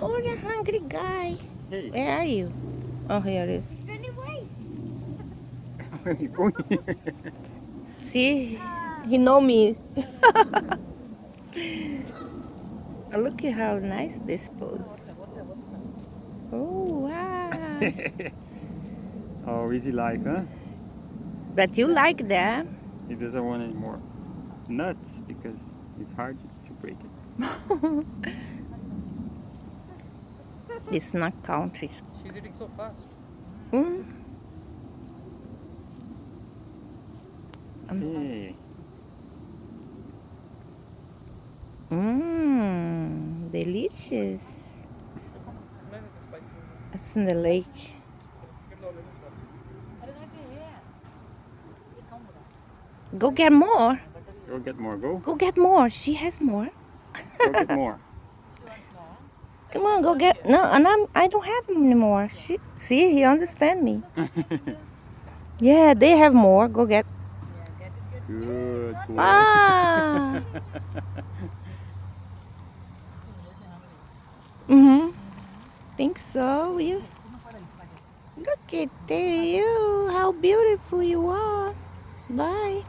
Oh, the hungry guy. Hey, Where are you? Oh, here it is. Run away. where are you going? See, he know me. Look at how nice this pose. Oh, wow. Oh, easy life, huh? But you like that. He doesn't want any more nuts because it's hard to break it. It's not country. She's eating so fast. Mm. Hey, Delicious. It's in the lake. Go get more. go get more. Go. Go get more. She has more. Go get more. Come on, go get. No, and I don't have any more. See, he understand me. Yeah, they have more. Go get. Good boy. Ah. Think so. You look at you. How beautiful you are. Bye.